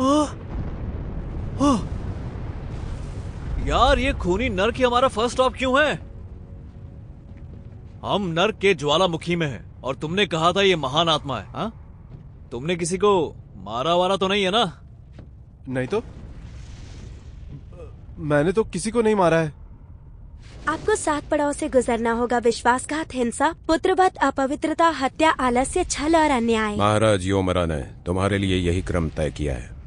आह! आह! यार ये खूनी नर्क ही हमारा फर्स्ट स्टॉप क्यों है? हम नर्क के ज्वालामुखी में हैं और तुमने कहा था ये महान आत्मा है। हाँ, तुमने किसी को मारा वारा तो नहीं है ना? नहीं तो मैंने तो किसी को नहीं मारा है। आपको 7 पड़ाव से गुजरना होगा। विश्वासघात, हिंसा, पुत्रवत, अपवित्रता, हत्या, आलस्य, छल और अन्याय। महाराज योमरा ने तुम्हारे लिए यही क्रम तय किया है।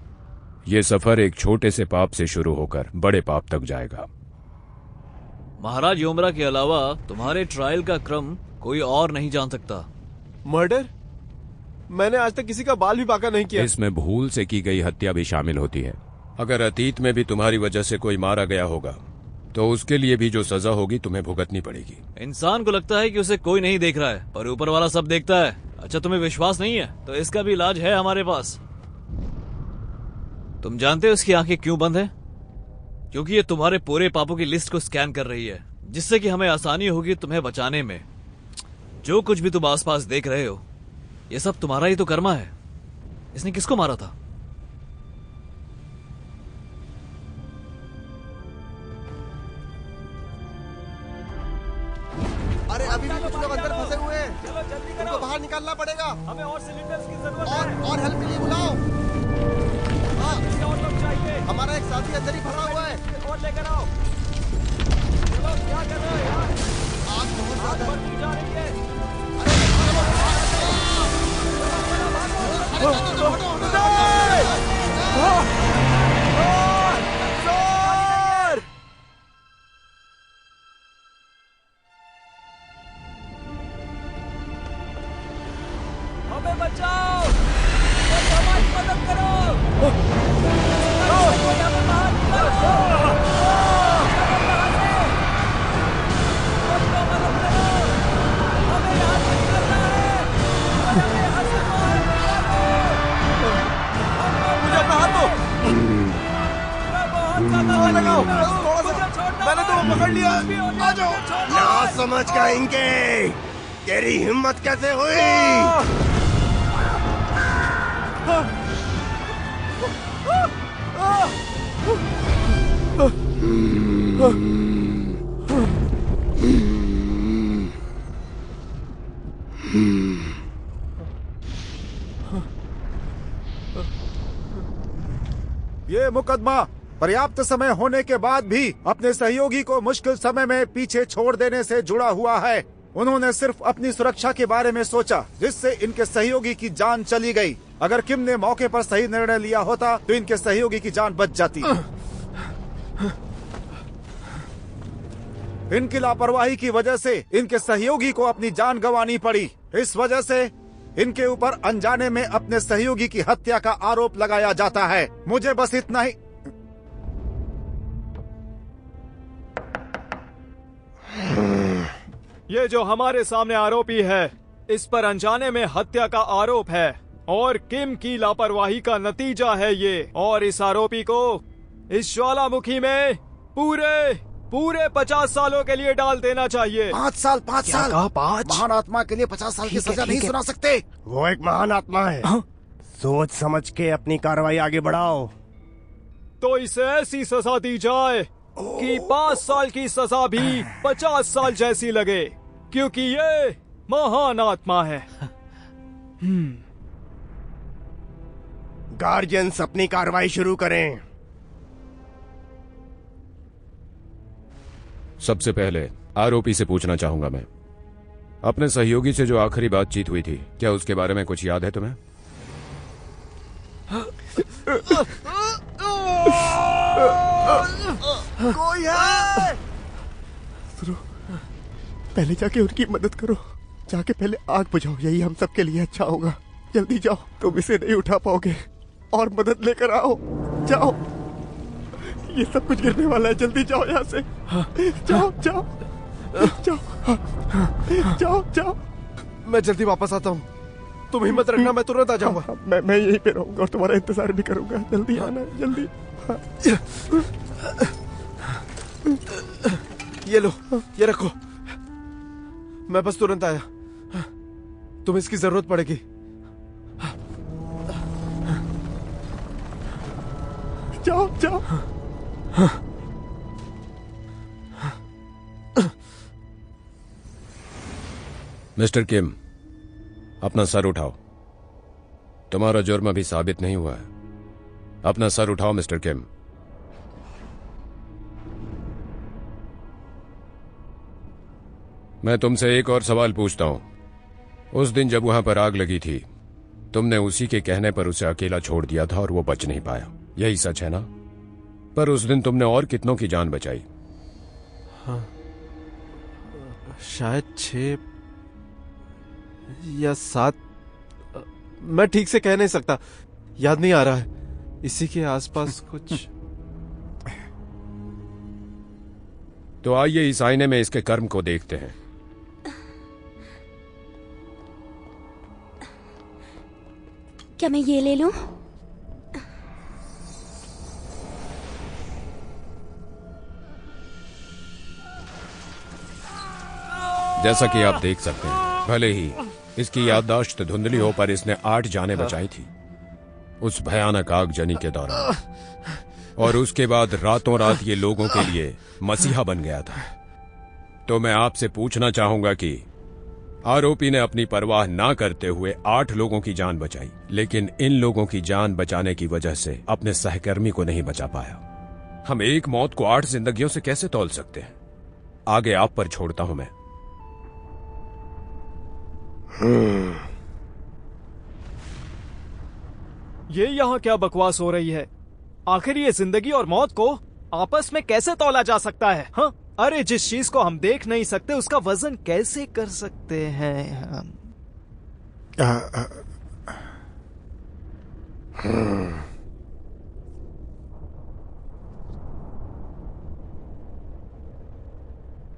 ये सफर एक छोटे से पाप से शुरू होकर बड़े पाप तक जाएगा। महाराज योमरा के अलावा तुम्हारे ट्रायल का क्रम कोई और नहीं जान सकता। मर्डर? मैंने आज तक किसी का बाल भी बांका नहीं किया। इसमें भूल से की गई हत्या भी शामिल होती है। अगर अतीत में भी तुम्हारी वजह से कोई मारा गया होगा तो उसके लिए भी जो सजा होगी तुम्हें भुगतनी पड़ेगी। इंसान को लगता है कि उसे कोई नहीं देख रहा है, पर ऊपर वाला सब देखता है। अच्छा, तुम्हें विश्वास नहीं है तो इसका भी इलाज है हमारे पास। तुम जानते हो उसकी आंखें क्यों बंद है? क्योंकि ये तुम्हारे पूरे पापों की लिस्ट को स्कैन कर रही है, जिससे कि हमें आसानी होगी तुम्हें बचाने में। जो कुछ भी तुम आसपास देख रहे हो ये सब तुम्हारा ही तो कर्मा है। इसने किसको मारा था? अरे अभी भी कुछ लोग अंदर फंसे हुए हैं। चलो जल्दी करो, उनको बाहर निकालना पड़ेगा। हमें और सिलेंडर्स की जरूरत है। और हेल्प के लिए बुलाओ। हाँ, और लोग चाहिए। हमारा एक साथी अंदर ही फंसा हुआ है। और लेकर आओ। चलो क्या कर रहे हो यार? आग बहुत ज्यादा बढ़ती जा रही है। हमें बचाओ, हमारी मदद करो। मैंने तो वो पकड़ लिया। आ जाओ। ना समझ का इनके तेरी हिम्मत कैसे हुई? ये मुकदमा पर्याप्त समय होने के बाद भी अपने सहयोगी को मुश्किल समय में पीछे छोड़ देने से जुड़ा हुआ है। उन्होंने सिर्फ अपनी सुरक्षा के बारे में सोचा, जिससे इनके सहयोगी की जान चली गई। अगर किम ने मौके पर सही निर्णय लिया होता तो इनके सहयोगी की जान बच जाती। इनकी लापरवाही की वजह से इनके सहयोगी को अपनी जान गंवानी पड़ी। इस वजह से इनके ऊपर अनजाने में अपने सहयोगी की हत्या का आरोप लगाया जाता है। मुझे बस इतना ही। ये जो हमारे सामने आरोपी है, इस पर अनजाने में हत्या का आरोप है और किम की लापरवाही का नतीजा है ये। और इस आरोपी को इस ज्वालामुखी में पूरे 50 सालों के लिए डाल देना चाहिए। 5 साल 5 साल कहा 5? महान आत्मा के लिए 50 साल की सजा नहीं सुना सकते। वो एक महान आत्मा है। सोच समझ के अपनी कार्रवाई आगे बढ़ाओ। तो इसे ऐसी सजा दी जाए कि 5 साल की सजा भी 50 साल जैसी लगे, क्योंकि ये महान आत्मा है। गार्जियंस अपनी कार्रवाई शुरू करें। सबसे पहले आरोपी से पूछना चाहूंगा मैं, अपने सहयोगी से जो आखिरी बातचीत हुई थी, क्या उसके बारे में कुछ याद है तुम्हें? कोई है? पहले जाके उनकी मदद करो। जाके पहले आग बुझाओ, यही हम सबके लिए अच्छा होगा। जल्दी जाओ, तुम इसे नहीं उठा पाओगे। और मदद लेकर आओ, जाओ। ये सब कुछ गिरने वाला है, जल्दी जाओ यहाँ से। जाओ जाओ जाओ जाओ जाओ। मैं जल्दी वापस आता हूँ, तुम हिम्मत रखना, मैं तुरंत आ जाऊंगा। मैं यहीं पे रहूंगा और तुम्हारा इंतजार भी करूंगा। जल्दी आना, जल्दी। ये लो, ये रखो, मैं बस तुरंत आया। तुम्हें इसकी जरूरत पड़ेगी। जाओ। मिस्टर किम, अपना सर उठाओ। तुम्हारा जुर्म अभी साबित नहीं हुआ है। अपना सर उठाओ मिस्टर किम। मैं तुमसे एक और सवाल पूछता हूं। उस दिन जब वहां पर आग लगी थी, तुमने उसी के कहने पर उसे अकेला छोड़ दिया था और वो बच नहीं पाया, यही सच है ना? पर उस दिन तुमने और कितनों की जान बचाई? हाँ, शायद 6 या 7, मैं ठीक से कह नहीं सकता, याद नहीं आ रहा है। इसी के आसपास कुछ। तो आइए इस आईने में इसके कर्म को देखते हैं। क्या मैं ये ले लूं? जैसा कि आप देख सकते हैं, भले ही इसकी याददाश्त धुंधली हो, पर इसने 8 जानें बचाई थी उस भयानक आगजनी के दौरान। और उसके बाद रातों रात ये लोगों के लिए मसीहा बन गया था। तो मैं आपसे पूछना चाहूंगा कि आरोपी ने अपनी परवाह ना करते हुए 8 लोगों की जान बचाई, लेकिन इन लोगों की जान बचाने की वजह से अपने सहकर्मी को नहीं बचा पाया। हम एक मौत को 8 जिंदगियों से कैसे तौल सकते हैं? आगे आप पर छोड़ता हूं मैं। ये यहाँ क्या बकवास हो रही है? आखिर ये जिंदगी और मौत को आपस में कैसे तौला जा सकता है? हाँ, अरे जिस चीज को हम देख नहीं सकते उसका वजन कैसे कर सकते हैं हम?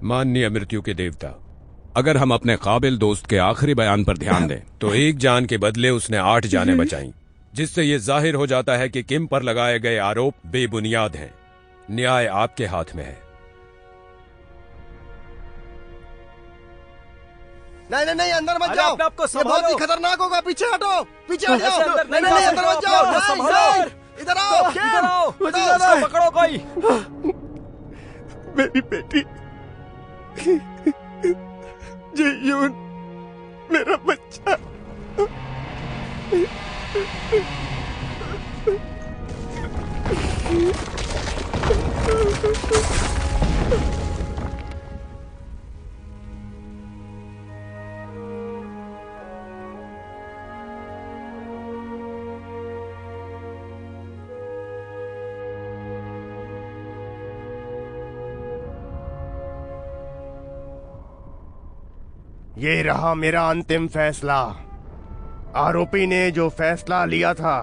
माननीय मृत्यु के देवता, अगर हम अपने काबिल दोस्त के आखिरी बयान पर ध्यान दें तो 1 जान के बदले उसने 8 जानें बचाई, जिससे यह जाहिर हो जाता है कि किम पर लगाए गए आरोप बेबुनियाद हैं। न्याय आपके हाथ में है। नहीं नहीं नहीं, अंदर मत अरे जाओ। अपने आप को ये संभालो। बहुत ही खतरनाक होगा। पीछे हटो, पीछे हट जाओ। ऐसे अंदर नहीं नहीं नहीं, जा अंदर सकते मत हो, जाओ। अपने आप को नहीं, संभालो। नहीं, इधर आओ। इधर आओ, मुझे तो जाना उसको है। पकड़ो कोई। मेरी बेटी जयून, मेरा बच्चा। ये रहा मेरा अंतिम फैसला। आरोपी ने जो फैसला लिया था,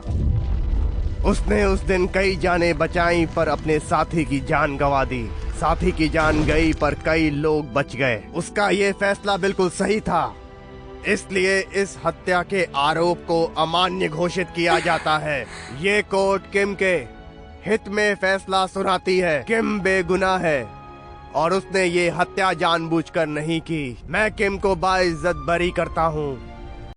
उसने उस दिन कई जानें बचाई पर अपने साथी की जान गंवा दी। साथी की जान गई पर कई लोग बच गए। उसका ये फैसला बिल्कुल सही था, इसलिए इस हत्या के आरोप को अमान्य घोषित किया जाता है। ये कोर्ट किम के हित में फैसला सुनाती है। किम बेगुनाह है और उसने ये हत्या जानबूझकर नहीं की। मैं किम को बाइज्जत बरी करता हूँ।